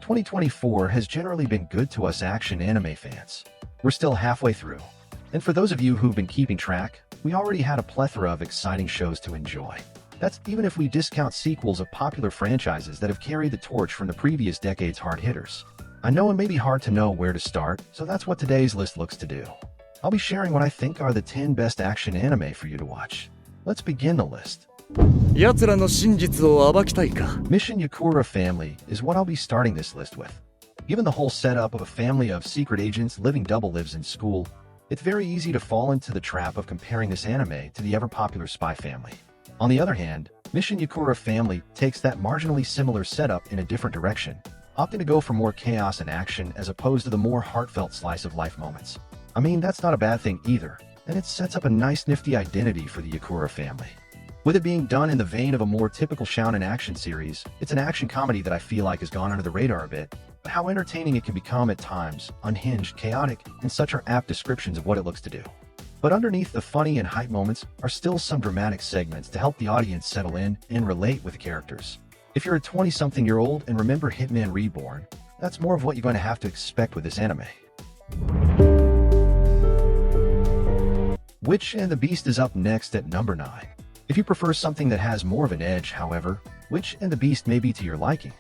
2024 has generally been good to us action anime fans. We're still halfway through. And for those of you who've been keeping track, we already had a plethora of exciting shows to enjoy. That's even if we discount sequels of popular franchises that have carried the torch from the previous decade's hard hitters. I know it may be hard to know where to start, so that's what today's list looks to do. I'll be sharing what I think are the 10 best action anime for you to watch. Let's begin the list. Mission Yakura Family is what I'll be starting this list with. Given the whole setup of a family of secret agents living double lives in school, it's very easy to fall into the trap of comparing this anime to the ever-popular Spy Family. On the other hand, Mission Yakura Family takes that marginally similar setup in a different direction, opting to go for more chaos and action as opposed to the more heartfelt slice-of-life moments. I mean, that's not a bad thing either, and it sets up a nice nifty identity for the Yakura family. With it being done in the vein of a more typical shounen action series, it's an action comedy that I feel like has gone under the radar a bit, but how entertaining it can become at times, unhinged, chaotic, and such are apt descriptions of what it looks to do. But underneath the funny and hype moments are still some dramatic segments to help the audience settle in and relate with the characters. If you're a 20-something-year-old and remember Hitman Reborn, that's more of what you're going to have to expect with this anime. Witch and the Beast is up next at number 9. If you prefer something that has more of an edge, however, Witch and the Beast may be to your liking.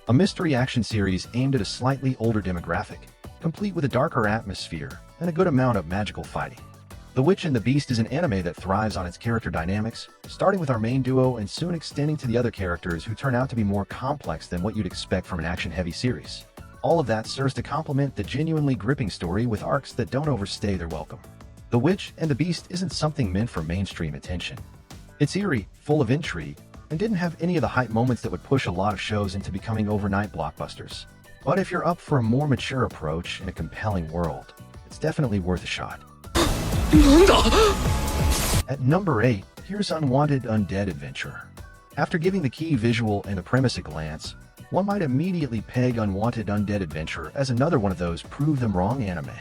A mystery action series aimed at a slightly older demographic, complete with a darker atmosphere and a good amount of magical fighting. The Witch and the Beast is an anime that thrives on its character dynamics, starting with our main duo and soon extending to the other characters who turn out to be more complex than what you'd expect from an action-heavy series. All of that serves to complement the genuinely gripping story with arcs that don't overstay their welcome. The Witch and the Beast isn't something meant for mainstream attention. It's eerie, full of intrigue, and didn't have any of the hype moments that would push a lot of shows into becoming overnight blockbusters. But if you're up for a more mature approach in a compelling world, it's definitely worth a shot. At number 8, here's Unwanted Undead Adventurer. After giving the key visual and the premise a glance, one might immediately peg Unwanted Undead Adventurer as another one of those prove them wrong anime.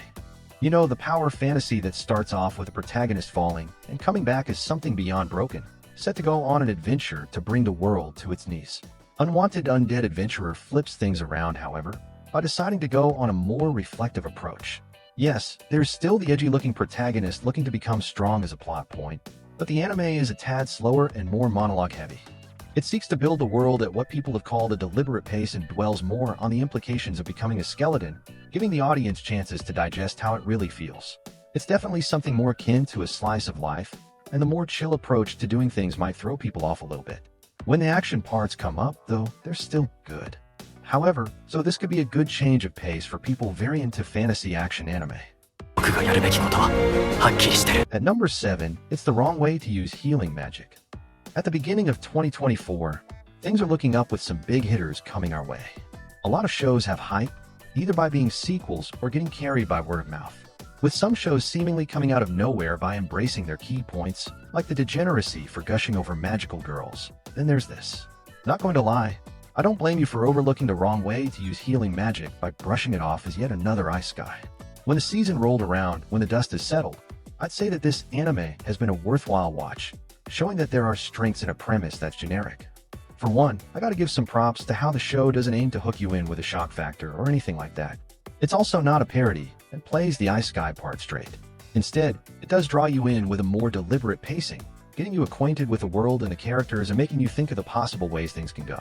You know, the power fantasy that starts off with the protagonist falling and coming back as something beyond broken, set to go on an adventure to bring the world to its knees. Unwanted Undead Adventurer flips things around, however, by deciding to go on a more reflective approach. Yes, there's still the edgy-looking protagonist looking to become strong as a plot point, but the anime is a tad slower and more monologue-heavy. It seeks to build the world at what people have called a deliberate pace and dwells more on the implications of becoming a skeleton, giving the audience chances to digest how it really feels. It's definitely something more akin to a slice of life, and the more chill approach to doing things might throw people off a little bit. When the action parts come up, though, they're still good. However, so this could be a good change of pace for people very into fantasy action anime. At number 7, it's the wrong way to use healing magic. At the beginning of 2024, things are looking up with some big hitters coming our way. A lot of shows have hype, either by being sequels or getting carried by word of mouth, with some shows seemingly coming out of nowhere by embracing their key points, like the degeneracy for gushing over magical girls. Then there's this. Not going to lie, I don't blame you for overlooking the wrong way to use healing magic by brushing it off as yet another Isekai. When the season rolled around, when the dust has settled, I'd say that this anime has been a worthwhile watch, showing that there are strengths in a premise that's generic. For one, I gotta give some props to how the show doesn't aim to hook you in with a shock factor or anything like that. It's also not a parody and plays the Isekai part straight. Instead, it does draw you in with a more deliberate pacing, getting you acquainted with the world and the characters and making you think of the possible ways things can go.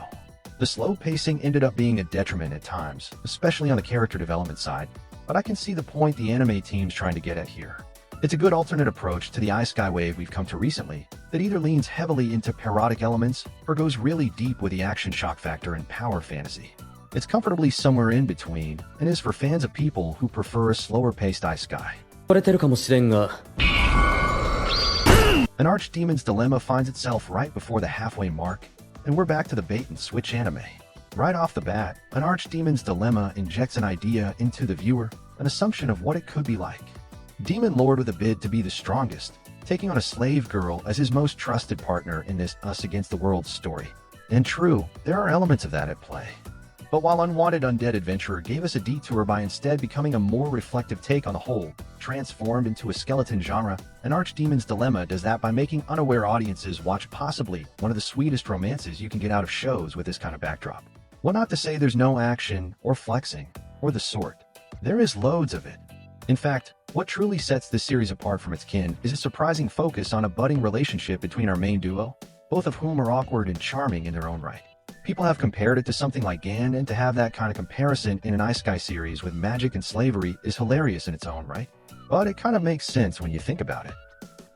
The slow pacing ended up being a detriment at times, especially on the character development side, but I can see the point the anime team's trying to get at here. It's a good alternate approach to the Isekai wave we've come to recently that either leans heavily into parodic elements or goes really deep with the action shock factor and power fantasy. It's comfortably somewhere in between and is for fans of people who prefer a slower-paced Isekai. An Archdemon's Dilemma finds itself right before the halfway mark, and we're back to the bait-and-switch anime. Right off the bat, an Archdemon's Dilemma injects an idea into the viewer, an assumption of what it could be like. Demon Lord with a bid to be the strongest, taking on a slave girl as his most trusted partner in this us-against-the-world story. And true, there are elements of that at play. But while Unwanted Undead Adventurer gave us a detour by instead becoming a more reflective take on the whole, transformed into a skeleton genre, an Archdemon's Dilemma does that by making unaware audiences watch possibly one of the sweetest romances you can get out of shows with this kind of backdrop. Well, not to say there's no action or flexing or the sort. There is loads of it. In fact, what truly sets this series apart from its kin is a surprising focus on a budding relationship between our main duo, both of whom are awkward and charming in their own right. People have compared it to something like Gan, and to have that kind of comparison in an Isekai series with magic and slavery is hilarious in its own right. But it kind of makes sense when you think about it.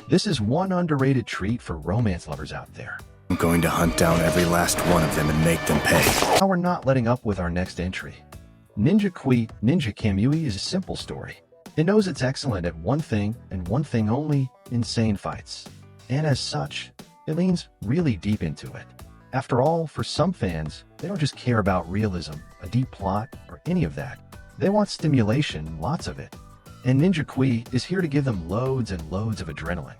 This is one underrated treat for romance lovers out there. I'm going to hunt down every last one of them and make them pay. Now we're not letting up with our next entry. Ninja Kamui is a simple story. It knows it's excellent at one thing and one thing only: insane fights. And as such, it leans really deep into it. After all, for some fans, they don't just care about realism, a deep plot, or any of that. They want stimulation, lots of it. And Ninja Kui is here to give them loads and loads of adrenaline.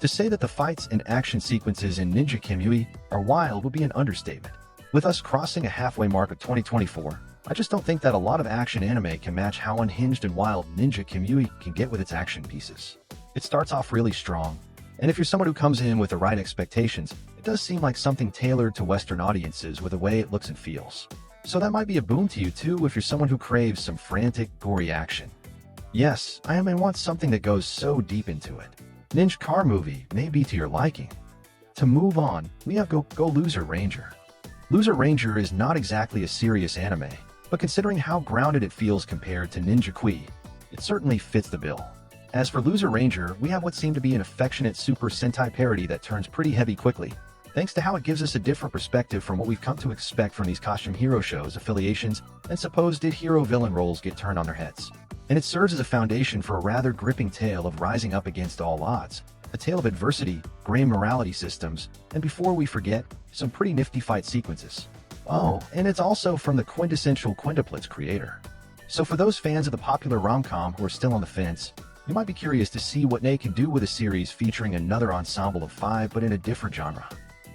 To say that the fights and action sequences in Ninja Kamui are wild would be an understatement. With us crossing a halfway mark of 2024, I just don't think that a lot of action anime can match how unhinged and wild Ninja Kamui can get with its action pieces. It starts off really strong, and if you're someone who comes in with the right expectations, it does seem like something tailored to Western audiences with the way it looks and feels. So that might be a boon to you too if you're someone who craves some frantic, gory action. Yes, I may want something that goes so deep into it. Ninja Car Movie may be to your liking. To move on, we have Go Loser Ranger. Loser Ranger is not exactly a serious anime, but considering how grounded it feels compared to Ninja Kui, it certainly fits the bill. As for Loser Ranger, we have what seemed to be an affectionate Super Sentai parody that turns pretty heavy quickly, thanks to how it gives us a different perspective from what we've come to expect from these costume hero shows, affiliations, and supposed hero-villain roles get turned on their heads. And it serves as a foundation for a rather gripping tale of rising up against all odds, a tale of adversity, gray morality systems, and before we forget, some pretty nifty fight sequences. Oh, and it's also from the quintessential quintuplets creator. So for those fans of the popular rom-com who are still on the fence, you might be curious to see what Nei can do with a series featuring another ensemble of 5 but in a different genre.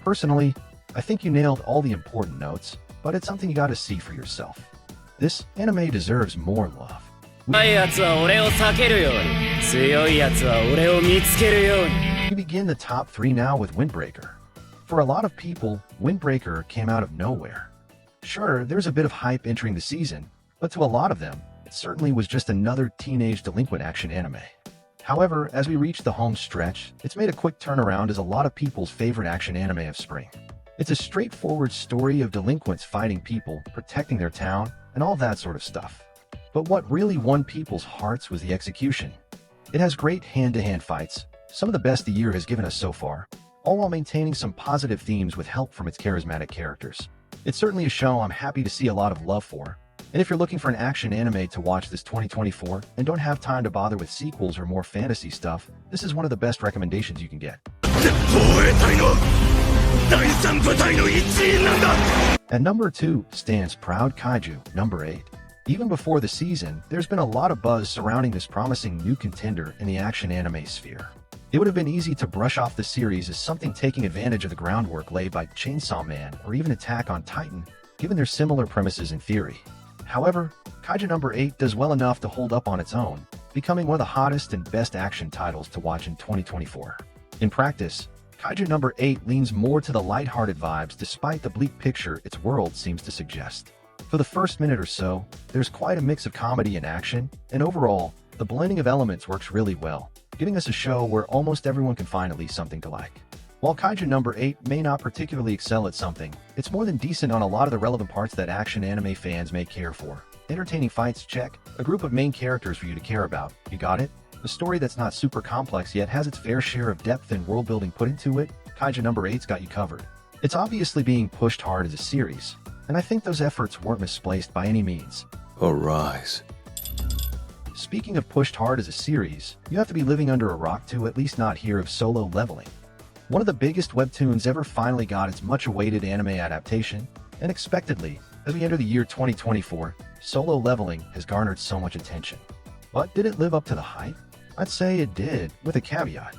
Personally, I think you nailed all the important notes, but it's something you gotta see for yourself. This anime deserves more love. We begin the top 3 now with Windbreaker. For a lot of people, Windbreaker came out of nowhere. Sure, there's a bit of hype entering the season, but to a lot of them, it certainly was just another teenage delinquent action anime. However, as we reach the home stretch, it's made a quick turnaround as a lot of people's favorite action anime of spring. It's a straightforward story of delinquents fighting people, protecting their town, and all that sort of stuff. But what really won people's hearts was the execution. It has great hand-to-hand fights, some of the best the year has given us so far, all while maintaining some positive themes with help from its charismatic characters. It's certainly a show I'm happy to see a lot of love for, and if you're looking for an action anime to watch this 2024 and don't have time to bother with sequels or more fantasy stuff, this is one of the best recommendations you can get. At number 2 stands Proud Kaiju, number 8. Even before the season, there's been a lot of buzz surrounding this promising new contender in the action anime sphere. It would have been easy to brush off the series as something taking advantage of the groundwork laid by Chainsaw Man or even Attack on Titan, given their similar premises in theory. However, Kaiju number 8 does well enough to hold up on its own, becoming one of the hottest and best action titles to watch in 2024. In practice, Kaiju number 8 leans more to the lighthearted vibes despite the bleak picture its world seems to suggest. For the first minute or so, there's quite a mix of comedy and action, and overall, the blending of elements works really well, giving us a show where almost everyone can find at least something to like. While Kaiju number 8 may not particularly excel at something, it's more than decent on a lot of the relevant parts that action anime fans may care for. Entertaining fights, check. A group of main characters for you to care about, you got it? A story that's not super complex yet has its fair share of depth and world building put into it, Kaiju number 8's got you covered. It's obviously being pushed hard as a series, and I think those efforts weren't misplaced by any means. Arise. Speaking of pushed hard as a series, you have to be living under a rock to at least not hear of Solo Leveling. One of the biggest webtoons ever finally got its much-awaited anime adaptation, and expectedly, as we enter the year 2024, Solo Leveling has garnered so much attention. But did it live up to the hype? I'd say it did, with a caveat.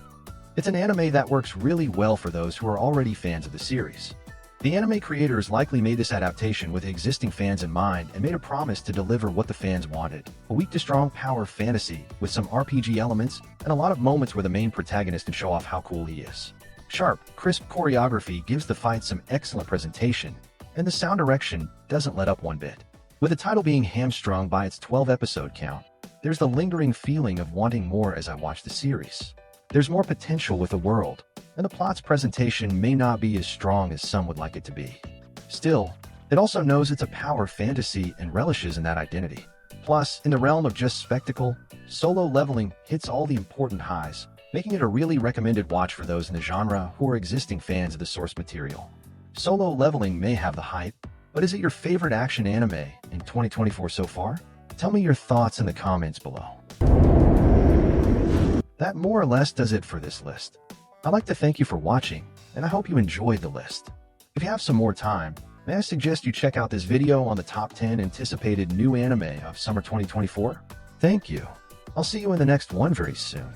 It's an anime that works really well for those who are already fans of the series. The anime creators likely made this adaptation with existing fans in mind and made a promise to deliver what the fans wanted: a weak to strong power fantasy with some RPG elements and a lot of moments where the main protagonist can show off how cool he is. Sharp, crisp choreography gives the fight some excellent presentation, and the sound direction doesn't let up one bit. With the title being hamstrung by its 12-episode count, there's the lingering feeling of wanting more as I watch the series. There's more potential with the world, and the plot's presentation may not be as strong as some would like it to be. Still, it also knows it's a power fantasy and relishes in that identity. Plus, in the realm of just spectacle, Solo Leveling hits all the important highs, making it a really recommended watch for those in the genre who are existing fans of the source material. Solo Leveling may have the hype, but is it your favorite action anime in 2024 so far? Tell me your thoughts in the comments below. That more or less does it for this list. I'd like to thank you for watching, and I hope you enjoyed the list. If you have some more time, may I suggest you check out this video on the top 10 anticipated new anime of summer 2024? Thank you. I'll see you in the next one very soon.